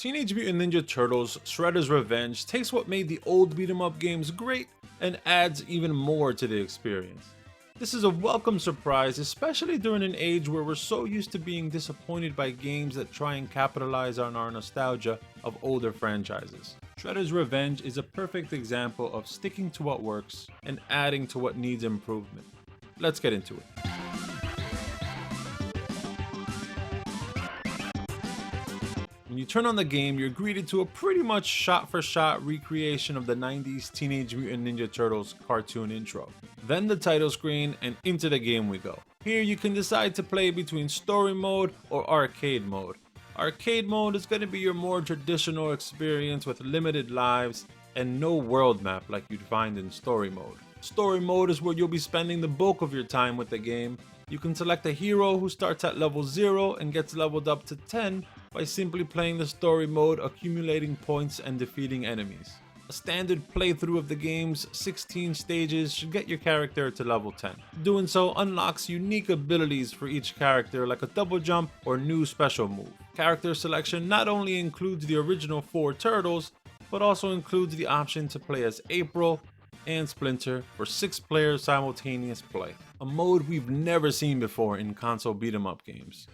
Teenage Mutant Ninja Turtles Shredder's Revenge takes what made the old beat 'em up games great and adds even more to the experience. This is a welcome surprise, especially during an age where we're so used to being disappointed by games that try and capitalize on our nostalgia of older franchises. Shredder's Revenge is a perfect example of sticking to what works and adding to what needs improvement. Let's get into it. When you turn on the game, you're greeted to a pretty much shot-for-shot recreation of the 90s Teenage Mutant Ninja Turtles cartoon intro. Then the title screen, and into the game we go. Here you can decide to play between story mode or arcade mode. Arcade mode is going to be your more traditional experience with limited lives and no world map like you'd find in story mode. Story mode is where you'll be spending the bulk of your time with the game. You can select a hero who starts at level 0 and gets leveled up to 10 by simply playing the story mode, accumulating points and defeating enemies. A standard playthrough of the game's 16 stages should get your character to level 10. Doing so unlocks unique abilities for each character like a double jump or new special move. Character selection not only includes the original 4 turtles, but also includes the option to play as April and Splinter for 6-player simultaneous play, a mode we've never seen before in console beat 'em up games.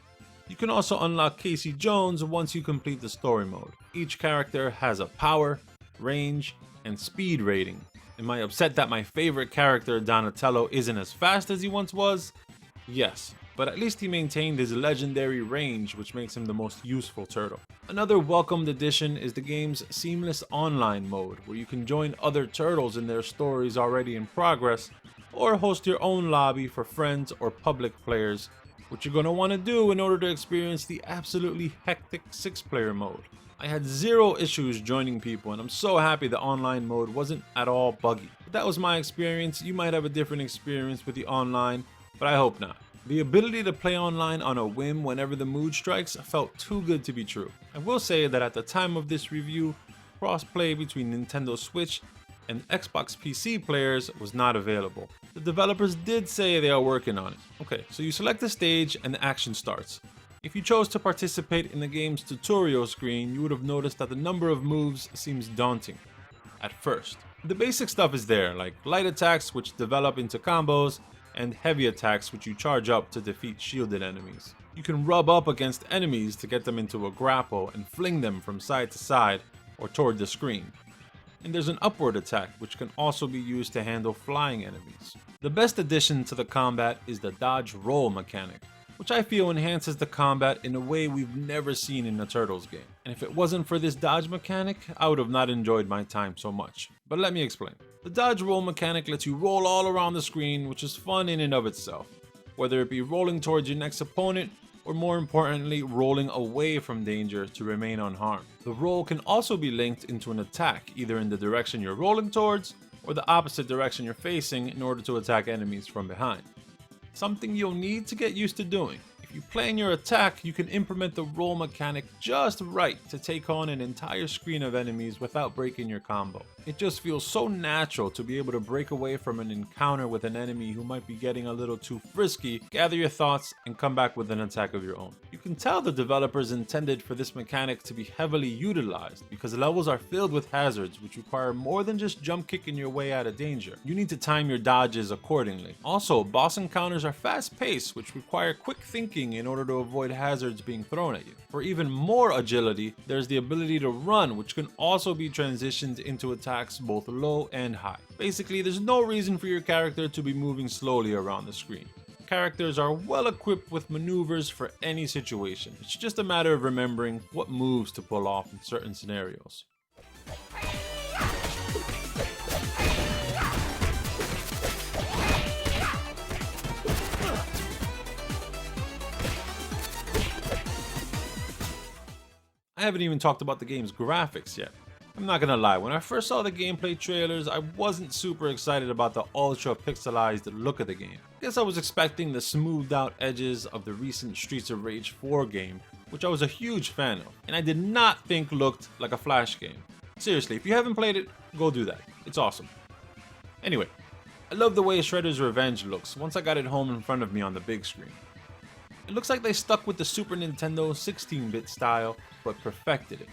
You can also unlock Casey Jones once you complete the story mode. Each character has a power, range, and speed rating. Am I upset that my favorite character, Donatello, isn't as fast as he once was? Yes, but at least he maintained his legendary range, which makes him the most useful turtle. Another welcomed addition is the game's seamless online mode, where you can join other turtles in their stories already in progress, or host your own lobby for friends or public players, which you're going to want to do in order to experience the absolutely hectic 6-player mode. I had zero issues joining people, and I'm so happy the online mode wasn't at all buggy. But that was my experience. You might have a different experience with the online, but I hope not. The ability to play online on a whim whenever the mood strikes felt too good to be true. I will say that at the time of this review, cross-play between Nintendo Switch and Xbox PC players was not available. The developers did say they are working on it. Okay, so you select the stage and the action starts. If you chose to participate in the game's tutorial screen, you would have noticed that the number of moves seems daunting at first. The basic stuff is there, like light attacks which develop into combos, and heavy attacks which you charge up to defeat shielded enemies. You can rub up against enemies to get them into a grapple and fling them from side to side or toward the screen. And there's an upward attack which can also be used to handle flying enemies. The best addition to the combat is the dodge roll mechanic, which I feel enhances the combat in a way we've never seen in a Turtles game. And if it wasn't for this dodge mechanic, I would have not enjoyed my time so much. But let me explain. The dodge roll mechanic lets you roll all around the screen, which is fun in and of itself, whether it be rolling towards your next opponent or more importantly, rolling away from danger to remain unharmed. The roll can also be linked into an attack, either in the direction you're rolling towards or the opposite direction you're facing in order to attack enemies from behind. Something you'll need to get used to doing. If you plan your attack, you can implement the roll mechanic just right to take on an entire screen of enemies without breaking your combo. It just feels so natural to be able to break away from an encounter with an enemy who might be getting a little too frisky, gather your thoughts, and come back with an attack of your own. You can tell the developers intended for this mechanic to be heavily utilized because levels are filled with hazards which require more than just jump kicking your way out of danger. You need to time your dodges accordingly. Also, boss encounters are fast-paced, which require quick thinking in order to avoid hazards being thrown at you. For even more agility, there's the ability to run, which can also be transitioned into attacks both low and high. Basically, there's no reason for your character to be moving slowly around the screen. Characters are well equipped with maneuvers for any situation. It's just a matter of remembering what moves to pull off in certain scenarios. I haven't even talked about the game's graphics yet. I'm not gonna lie, when I first saw the gameplay trailers, I wasn't super excited about the ultra pixelized look of the game. I guess I was expecting the smoothed out edges of the recent Streets of Rage 4 game, which I was a huge fan of, and I did not think looked like a Flash game. Seriously, if you haven't played it, go do that. It's awesome. Anyway, I love the way Shredder's Revenge looks once I got it home in front of me on the big screen. It looks like they stuck with the Super Nintendo 16-bit style, but perfected it.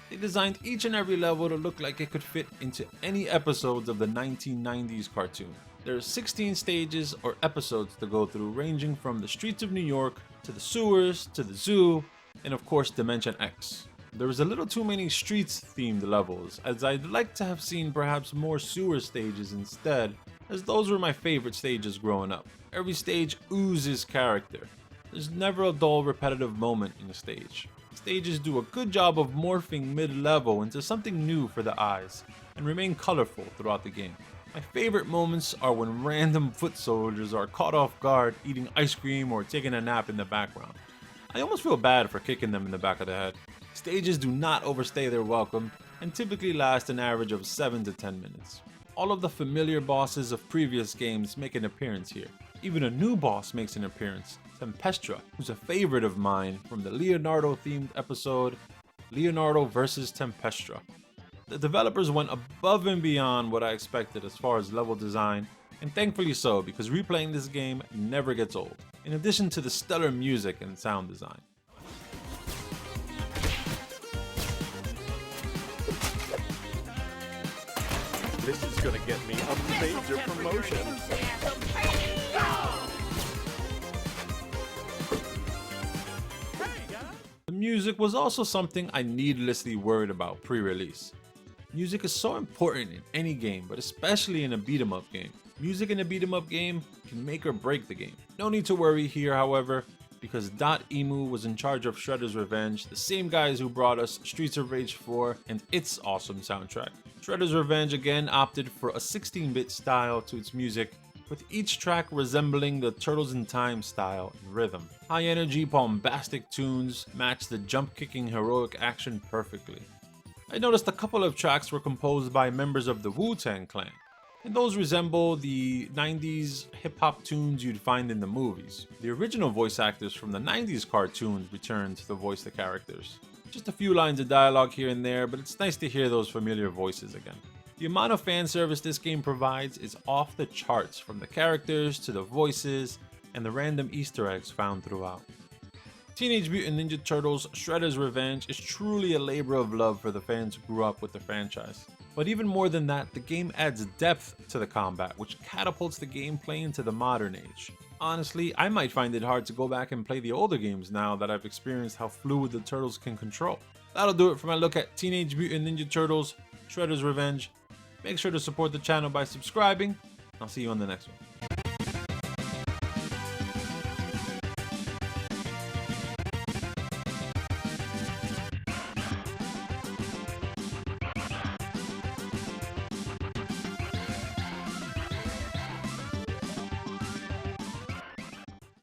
They designed each and every level to look like it could fit into any episodes of the 1990s cartoon. There are 16 stages or episodes to go through, ranging from the streets of New York, to the sewers, to the zoo, and of course Dimension X. There was a little too many streets themed levels, as I'd like to have seen perhaps more sewer stages instead, as those were my favorite stages growing up. Every stage oozes character. There's never a dull repetitive moment in a stage. Stages do a good job of morphing mid-level into something new for the eyes, and remain colorful throughout the game. My favorite moments are when random foot soldiers are caught off guard eating ice cream or taking a nap in the background. I almost feel bad for kicking them in the back of the head. Stages do not overstay their welcome and typically last an average of 7 to 10 minutes. All of the familiar bosses of previous games make an appearance here. Even a new boss makes an appearance, Tempestra, who's a favorite of mine from the Leonardo-themed episode, Leonardo vs. Tempestra. The developers went above and beyond what I expected as far as level design, and thankfully so, because replaying this game never gets old, in addition to the stellar music and sound design. This is gonna get me a major promotion. The music was also something I needlessly worried about pre-release. Music is so important in any game, but especially in a beat-em-up game. Music in a beat-em-up game can make or break the game. No need to worry here, however, because Emu was in charge of Shredder's Revenge, the same guys who brought us Streets of Rage 4 and its awesome soundtrack. Shredder's Revenge again opted for a 16-bit style to its music, with each track resembling the Turtles in Time style and rhythm. High-energy, bombastic tunes match the jump-kicking heroic action perfectly. I noticed a couple of tracks were composed by members of the Wu-Tang Clan, and those resemble the 90s hip-hop tunes you'd find in the movies. The original voice actors from the 90s cartoons returned to voice the characters. Just a few lines of dialogue here and there, but it's nice to hear those familiar voices again. The amount of fan service this game provides is off the charts, from the characters to the voices and the random Easter eggs found throughout. Teenage Mutant Ninja Turtles Shredder's Revenge is truly a labor of love for the fans who grew up with the franchise. But even more than that, the game adds depth to the combat, which catapults the gameplay into the modern age. Honestly, I might find it hard to go back and play the older games now that I've experienced how fluid the Turtles can control. That'll do it for my look at Teenage Mutant Ninja Turtles Shredder's Revenge. Make sure to support the channel by subscribing. I'll see you on the next one.